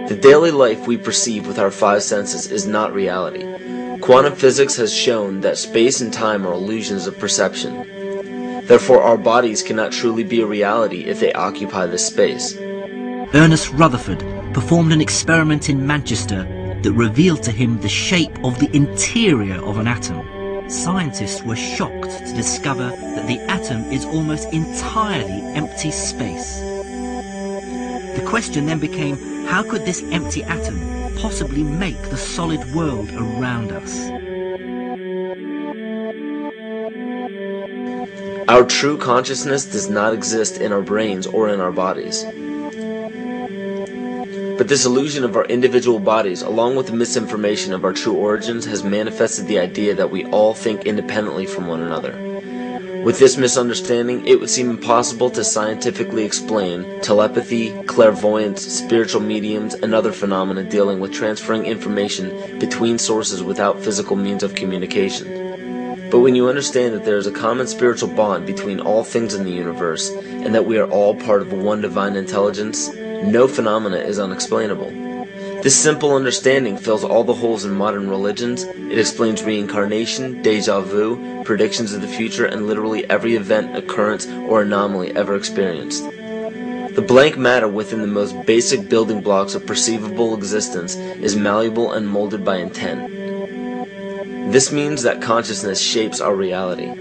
The daily life we perceive with our five senses is not reality. Quantum physics has shown that space and time are illusions of perception. Therefore, our bodies cannot truly be a reality if they occupy this space. Ernest Rutherford performed an experiment in Manchester that revealed to him the shape of the interior of an atom. Scientists were shocked to discover that the atom is almost entirely empty space. The question then became, how could this empty atom possibly make the solid world around us? Our true consciousness does not exist in our brains or in our bodies. But this illusion of our individual bodies, along with the misinformation of our true origins, has manifested the idea that we all think independently from one another. With this misunderstanding, it would seem impossible to scientifically explain telepathy, clairvoyance, spiritual mediums, and other phenomena dealing with transferring information between sources without physical means of communication. But when you understand that there is a common spiritual bond between all things in the universe, and that we are all part of one divine intelligence, no phenomena is unexplainable. This simple understanding fills all the holes in modern religions. It explains reincarnation, déjà vu, predictions of the future, and literally every event, occurrence, or anomaly ever experienced. The blank matter within the most basic building blocks of perceivable existence is malleable and molded by intent. This means that consciousness shapes our reality.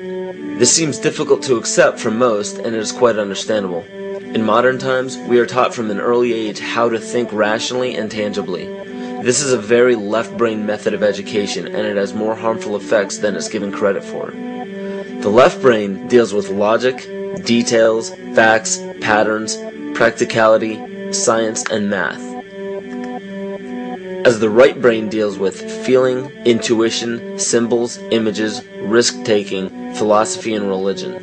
This seems difficult to accept for most, and it is quite understandable. In modern times, we are taught from an early age how to think rationally and tangibly. This is a very left-brain method of education, and it has more harmful effects than it's given credit for. The left brain deals with logic, details, facts, patterns, practicality, science, and math, as the right brain deals with feeling, intuition, symbols, images, risk-taking, philosophy, and religion.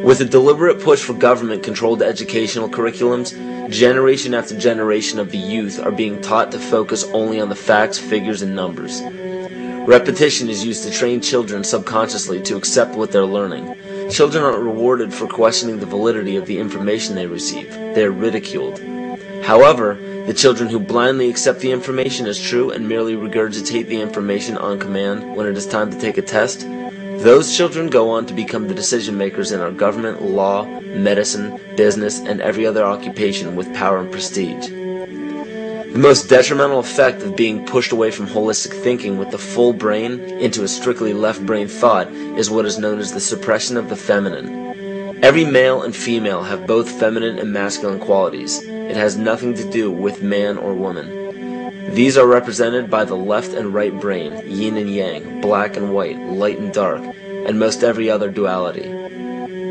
With a deliberate push for government-controlled educational curriculums, generation after generation of the youth are being taught to focus only on the facts, figures, and numbers. Repetition is used to train children subconsciously to accept what they're learning. Children aren't rewarded for questioning the validity of the information they receive. They are ridiculed. However, the children who blindly accept the information as true and merely regurgitate the information on command when it is time to take a test, those children go on to become the decision makers in our government, law, medicine, business, and every other occupation with power and prestige. The most detrimental effect of being pushed away from holistic thinking with the full brain into a strictly left brain thought is what is known as the suppression of the feminine. Every male and female have both feminine and masculine qualities. It has nothing to do with man or woman. These are represented by the left and right brain, yin and yang, black and white, light and dark, and most every other duality.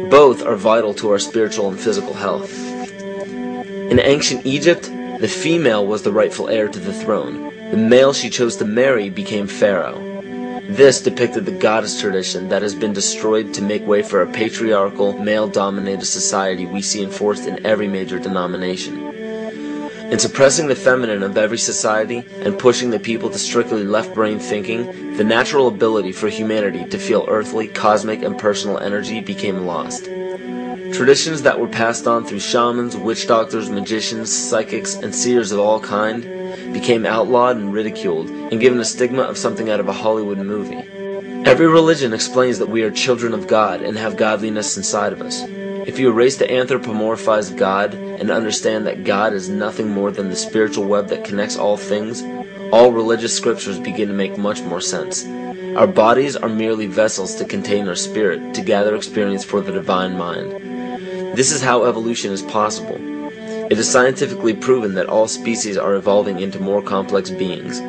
Both are vital to our spiritual and physical health. In ancient Egypt, the female was the rightful heir to the throne. The male she chose to marry became pharaoh. This depicted the goddess tradition that has been destroyed to make way for a patriarchal, male-dominated society we see enforced in every major denomination. In suppressing the feminine of every society and pushing the people to strictly left-brain thinking, the natural ability for humanity to feel earthly, cosmic, and personal energy became lost. Traditions that were passed on through shamans, witch doctors, magicians, psychics, and seers of all kind became outlawed and ridiculed and given a stigma of something out of a Hollywood movie. Every religion explains that we are children of God and have godliness inside of us. If you erase the anthropomorphized God and understand that God is nothing more than the spiritual web that connects all things, all religious scriptures begin to make much more sense. Our bodies are merely vessels to contain our spirit, to gather experience for the divine mind. This is how evolution is possible. It is scientifically proven that all species are evolving into more complex beings.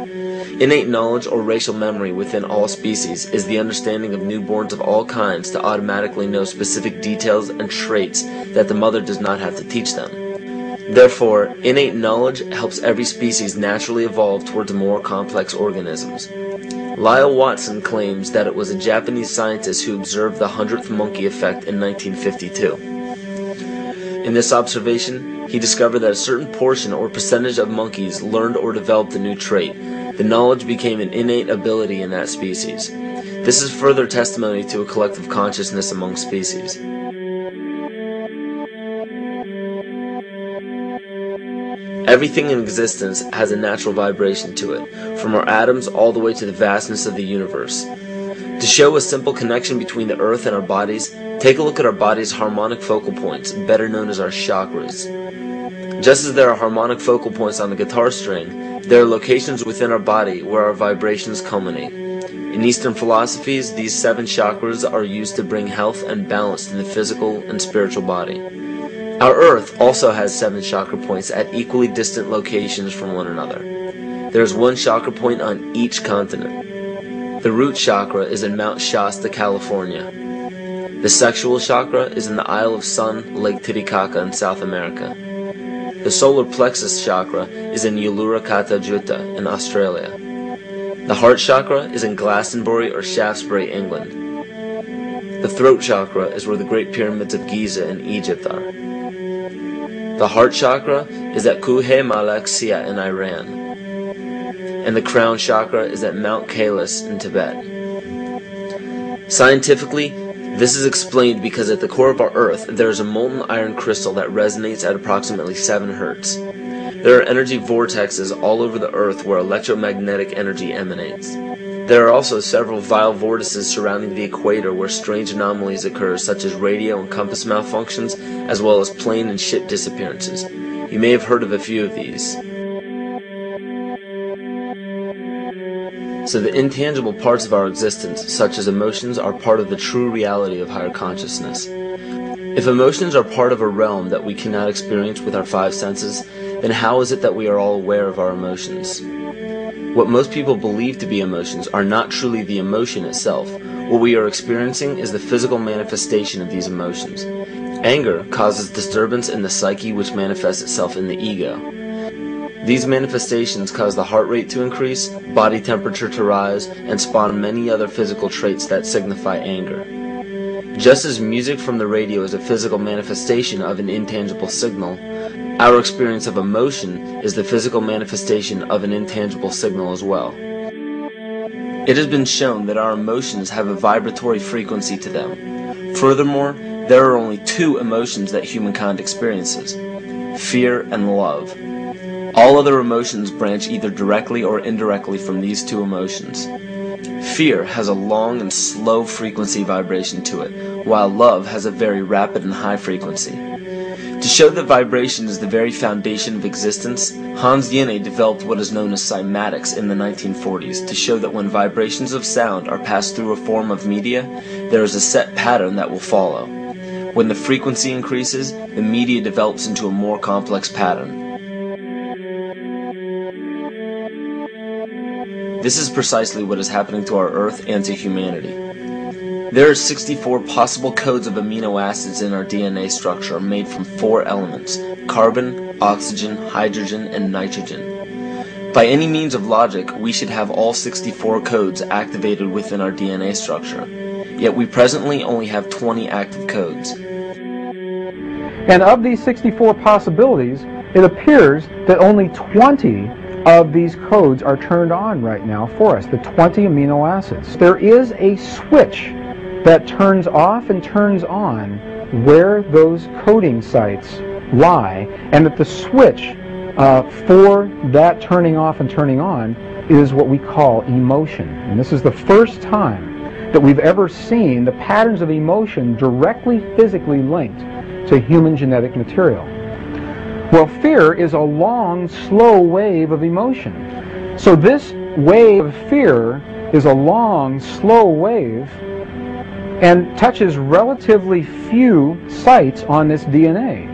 Innate knowledge or racial memory within all species is the understanding of newborns of all kinds to automatically know specific details and traits that the mother does not have to teach them. Therefore, innate knowledge helps every species naturally evolve towards more complex organisms. Lyle Watson claims that it was a Japanese scientist who observed the 100th monkey effect in 1952. In this observation, he discovered that a certain portion or percentage of monkeys learned or developed a new trait. The knowledge became an innate ability in that species. This is further testimony to a collective consciousness among species. Everything in existence has a natural vibration to it, from our atoms all the way to the vastness of the universe. To show a simple connection between the earth and our bodies, take a look at our body's harmonic focal points, better known as our chakras. Just as there are harmonic focal points on the guitar string, there are locations within our body where our vibrations culminate. In Eastern philosophies, these 7 chakras are used to bring health and balance to the physical and spiritual body. Our Earth also has 7 chakra points at equally distant locations from one another. There is 1 chakra point on each continent. The root chakra is in Mount Shasta, California. The sexual chakra is in the Isle of Sun, Lake Titicaca in South America. The solar plexus chakra is in Uluru Kata Juta in Australia. The heart chakra is in Glastonbury or Shaftesbury, England. The throat chakra is where the Great Pyramids of Giza in Egypt are. The heart chakra is at Kuhe Malak Sia in Iran. And the crown chakra is at Mount Kailas in Tibet. Scientifically, this is explained because at the core of our Earth there is a molten iron crystal that resonates at approximately 7 Hertz. There are energy vortexes all over the Earth where electromagnetic energy emanates. There are also several vile vortices surrounding the equator where strange anomalies occur, such as radio and compass malfunctions, as well as plane and ship disappearances. You may have heard of a few of these. So the intangible parts of our existence, such as emotions, are part of the true reality of higher consciousness. If emotions are part of a realm that we cannot experience with our 5 senses, then how is it that we are all aware of our emotions? What most people believe to be emotions are not truly the emotion itself. What we are experiencing is the physical manifestation of these emotions. Anger causes disturbance in the psyche, which manifests itself in the ego. These manifestations cause the heart rate to increase, body temperature to rise, and spawn many other physical traits that signify anger. Just as music from the radio is a physical manifestation of an intangible signal, our experience of emotion is the physical manifestation of an intangible signal as well. It has been shown that our emotions have a vibratory frequency to them. Furthermore, there are only 2 emotions that humankind experiences: fear and love. All other emotions branch either directly or indirectly from these 2 emotions. Fear has a long and slow frequency vibration to it, while love has a very rapid and high frequency. To show that vibration is the very foundation of existence, Hans Jene developed what is known as cymatics in the 1940s to show that when vibrations of sound are passed through a form of media, there is a set pattern that will follow. When the frequency increases, the media develops into a more complex pattern. This is precisely what is happening to our Earth and to humanity. There are 64 possible codes of amino acids in our DNA structure made from 4 elements: carbon, oxygen, hydrogen, and nitrogen. By any means of logic, we should have all 64 codes activated within our DNA structure. Yet we presently only have 20 active codes. And of these 64 possibilities, it appears that only 20 of these codes are turned on right now for us, the 20 amino acids. There is a switch that turns off and turns on where those coding sites lie, and that the switch for that turning off and turning on is what we call emotion. And this is the first time that we've ever seen the patterns of emotion directly physically linked to human genetic material. Well, fear is a long, slow wave of emotion. So this wave of fear is a long, slow wave and touches relatively few sites on this DNA.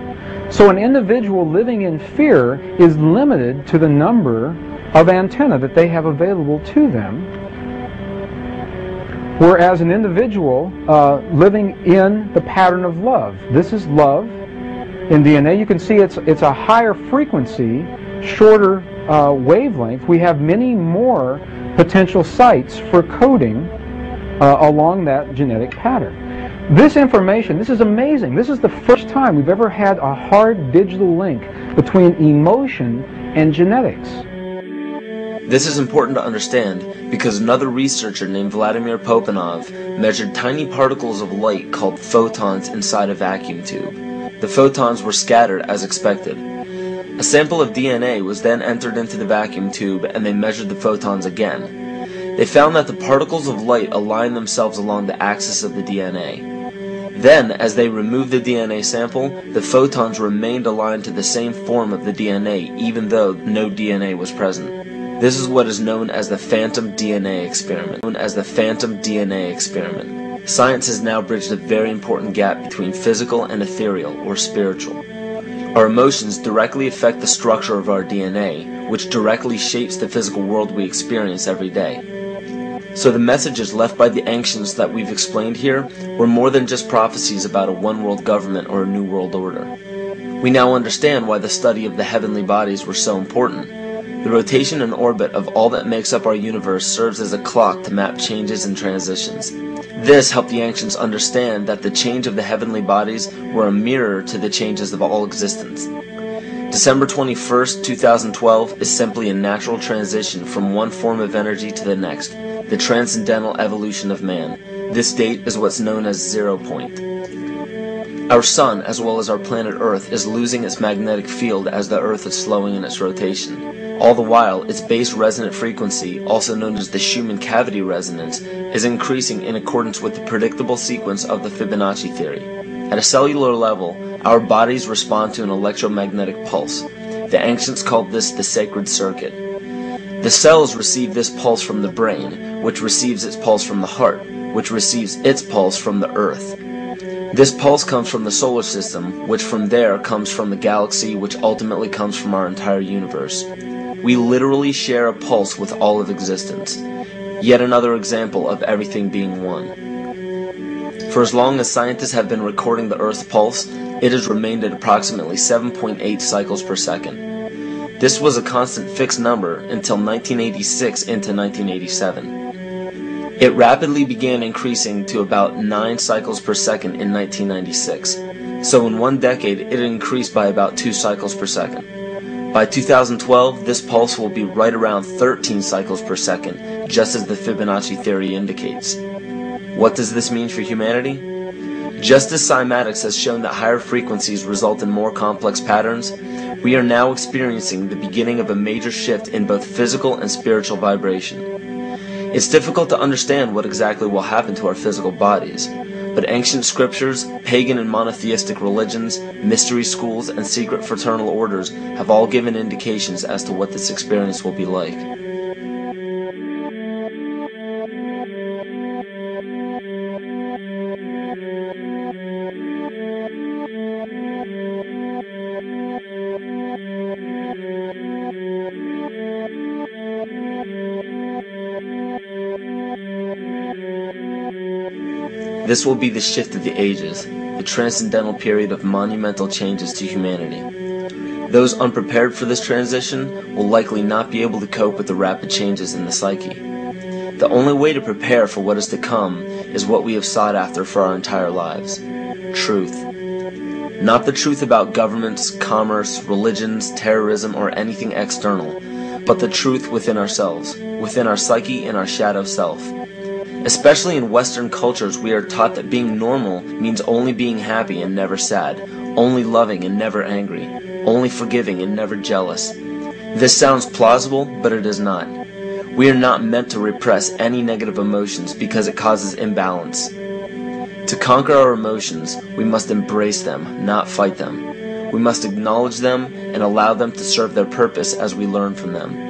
So an individual living in fear is limited to the number of antennae that they have available to them, whereas an individual living in the pattern of love, this is love in DNA. You can see it's a higher frequency, shorter wavelength. We have many more potential sites for coding along that genetic pattern. This information, this is amazing. This is the first time we've ever had a hard digital link between emotion and genetics. This is important to understand because another researcher named Vladimir Popanov measured tiny particles of light called photons inside a vacuum tube. The photons were scattered as expected. A sample of DNA was then entered into the vacuum tube and they measured the photons again. They found that the particles of light aligned themselves along the axis of the DNA. Then, as they removed the DNA sample, the photons remained aligned to the same form of the DNA even though no DNA was present. This is what is known as the phantom DNA experiment. Science has now bridged a very important gap between physical and ethereal, or spiritual. Our emotions directly affect the structure of our DNA, which directly shapes the physical world we experience every day. So the messages left by the ancients that we've explained here were more than just prophecies about a one-world government or a new world order. We now understand why the study of the heavenly bodies were so important. The rotation and orbit of all that makes up our universe serves as a clock to map changes and transitions. This helped the ancients understand that the change of the heavenly bodies were a mirror to the changes of all existence. December 21st, 2012 is simply a natural transition from one form of energy to the next, the transcendental evolution of man. This date is what's known as 0 point. Our sun, as well as our planet Earth, is losing its magnetic field as the Earth is slowing in its rotation. All the while, its base resonant frequency, also known as the Schumann cavity resonance, is increasing in accordance with the predictable sequence of the Fibonacci theory. At a cellular level, our bodies respond to an electromagnetic pulse. The ancients called this the sacred circuit. The cells receive this pulse from the brain, which receives its pulse from the heart, which receives its pulse from the earth. This pulse comes from the solar system, which from there comes from the galaxy, which ultimately comes from our entire universe. We literally share a pulse with all of existence. Yet another example of everything being one. For as long as scientists have been recording the Earth's pulse, it has remained at approximately 7.8 cycles per second. This was a constant fixed number until 1986 into 1987. It rapidly began increasing to about 9 cycles per second in 1996. So in one decade, it increased by about 2 cycles per second. By 2012, this pulse will be right around 13 cycles per second, just as the Fibonacci theory indicates. What does this mean for humanity? Just as cymatics has shown that higher frequencies result in more complex patterns, we are now experiencing the beginning of a major shift in both physical and spiritual vibration. It's difficult to understand what exactly will happen to our physical bodies, but ancient scriptures, pagan and monotheistic religions, mystery schools, and secret fraternal orders have all given indications as to what this experience will be like. This will be the shift of the ages, the transcendental period of monumental changes to humanity. Those unprepared for this transition will likely not be able to cope with the rapid changes in the psyche. The only way to prepare for what is to come is what we have sought after for our entire lives: truth. Not the truth about governments, commerce, religions, terrorism, or anything external, but the truth within ourselves, within our psyche and our shadow self. Especially in Western cultures, we are taught that being normal means only being happy and never sad, only loving and never angry, only forgiving and never jealous. This sounds plausible, but it is not. We are not meant to repress any negative emotions because it causes imbalance. To conquer our emotions, we must embrace them, not fight them. We must acknowledge them and allow them to serve their purpose as we learn from them.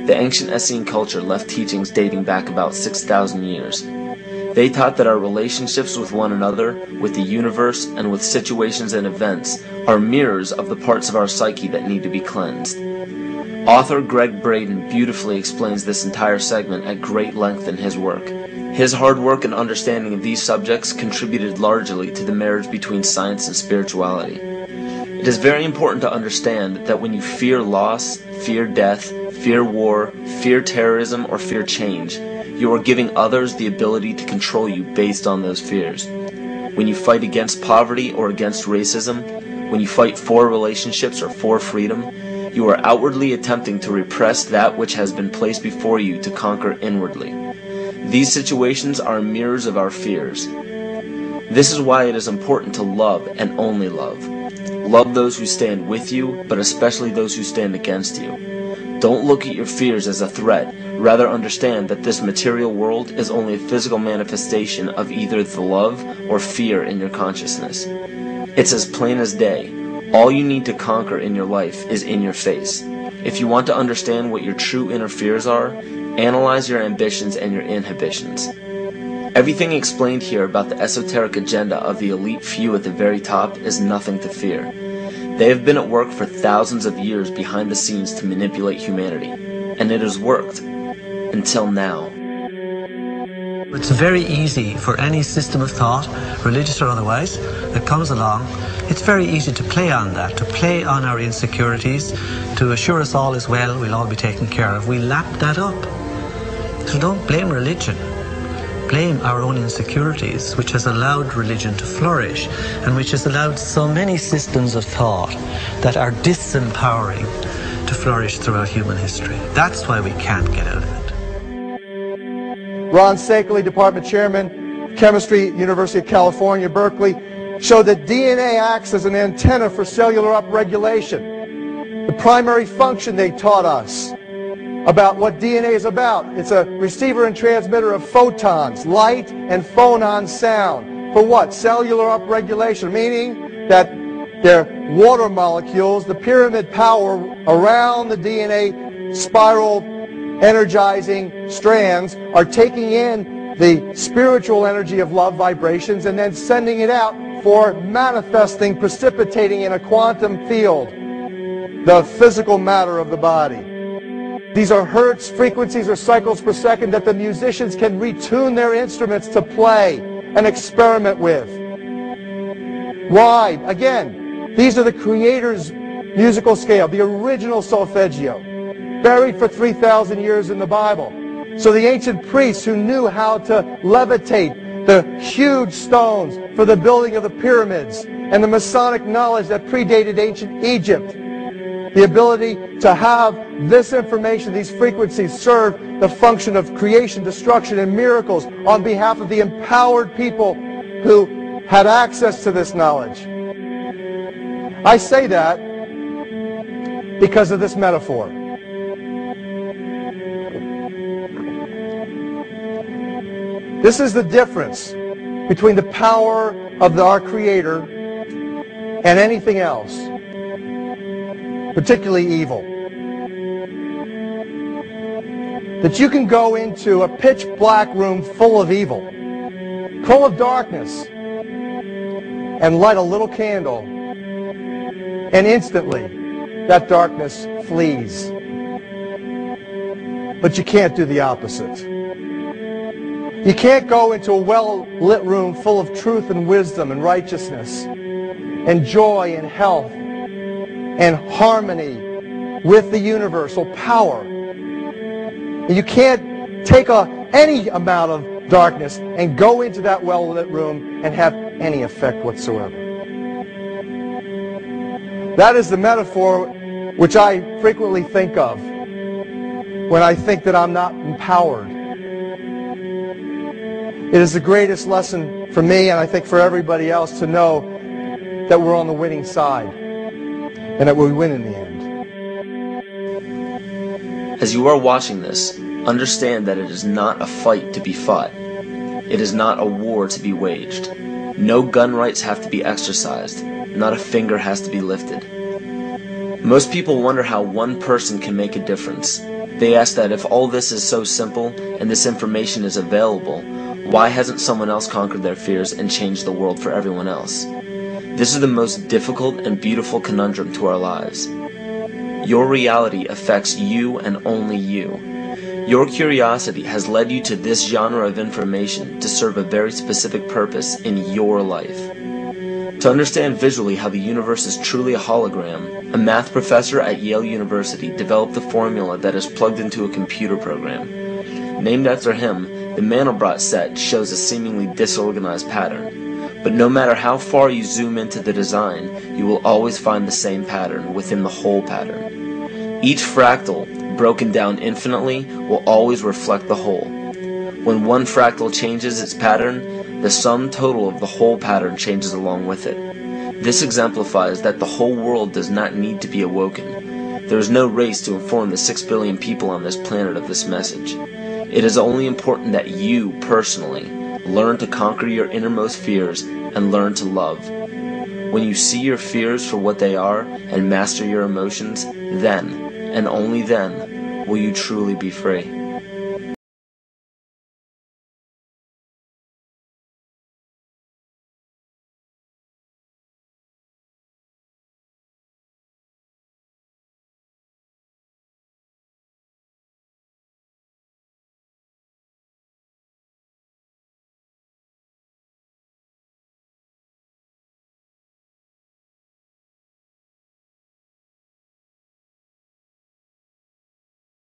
The ancient Essene culture left teachings dating back about 6,000 years. They taught that our relationships with one another, with the universe, and with situations and events are mirrors of the parts of our psyche that need to be cleansed. Author Greg Braden beautifully explains this entire segment at great length in his work. His hard work and understanding of these subjects contributed largely to the marriage between science and spirituality. It is very important to understand that when you fear loss, fear death, fear war, fear terrorism, or fear change, you are giving others the ability to control you based on those fears. When you fight against poverty or against racism, when you fight for relationships or for freedom, you are outwardly attempting to repress that which has been placed before you to conquer inwardly. These situations are mirrors of our fears. This is why it is important to love and only love. Love those who stand with you, but especially those who stand against you. Don't look at your fears as a threat. Rather understand that this material world is only a physical manifestation of either the love or fear in your consciousness. It's as plain as day. All you need to conquer in your life is in your face. If you want to understand what your true inner fears are, analyze your ambitions and your inhibitions. Everything explained here about the esoteric agenda of the elite few at the very top is nothing to fear. They have been at work for thousands of years behind the scenes to manipulate humanity, and it has worked. Until now. It's very easy for any system of thought, religious or otherwise, that comes along. It's very easy to play on that, to play on our insecurities, to assure us all is well, we'll all be taken care of. We lap that up. So don't blame religion. Blame our own insecurities, which has allowed religion to flourish, and which has allowed so many systems of thought that are disempowering to flourish throughout human history. That's why we can't get out of it. Ron Sakeley, Department Chairman, Chemistry, University of California, Berkeley, showed that DNA acts as an antenna for cellular upregulation. The primary function they taught us about what DNA is about. It's a receiver and transmitter of photons, light and phonon sound. For what? Cellular upregulation, meaning that their water molecules, the pyramid power around the DNA spiral energizing strands, are taking in the spiritual energy of love vibrations and then sending it out for manifesting, precipitating in a quantum field, the physical matter of the body. These are hertz, frequencies, or cycles per second that the musicians can retune their instruments to play and experiment with. Why? Again, these are the Creator's musical scale, the original solfeggio, buried for 3,000 years in the Bible. So the ancient priests who knew how to levitate the huge stones for the building of the pyramids, and the Masonic knowledge that predated ancient Egypt, the ability to have this information, these frequencies, serve the function of creation, destruction, and miracles on behalf of the empowered people who had access to this knowledge. I say that because of this metaphor. This is the difference between the power of our Creator and anything else, particularly evil. That you can go into a pitch black room full of evil, full of darkness, and light a little candle, and instantly that darkness flees. But you can't do the opposite. You can't go into a well-lit room full of truth and wisdom and righteousness and joy and health and harmony with the universal power. You can't take any amount of darkness and go into that well-lit room and have any effect whatsoever. That is the metaphor which I frequently think of when I think that I'm not empowered. It is the greatest lesson for me, and I think for everybody else, to know that we're on the winning side and that we win in the end. As you are watching this, understand that it is not a fight to be fought. It is not a war to be waged. No gun rights have to be exercised. Not a finger has to be lifted. Most people wonder how one person can make a difference. They ask that if all this is so simple and this information is available, why hasn't someone else conquered their fears and changed the world for everyone else? This is the most difficult and beautiful conundrum to our lives. Your reality affects you and only you. Your curiosity has led you to this genre of information to serve a very specific purpose in your life. To understand visually how the universe is truly a hologram, a math professor at Yale University developed the formula that is plugged into a computer program. Named after him, the Mandelbrot set shows a seemingly disorganized pattern. But no matter how far you zoom into the design, you will always find the same pattern within the whole pattern. Each fractal, broken down infinitely, will always reflect the whole. When one fractal changes its pattern, the sum total of the whole pattern changes along with it. This exemplifies that the whole world does not need to be awoken. There is no race to inform the 6 billion people on this planet of this message. It is only important that you, personally, learn to conquer your innermost fears and learn to love. When you see your fears for what they are and master your emotions, then, and only then, will you truly be free.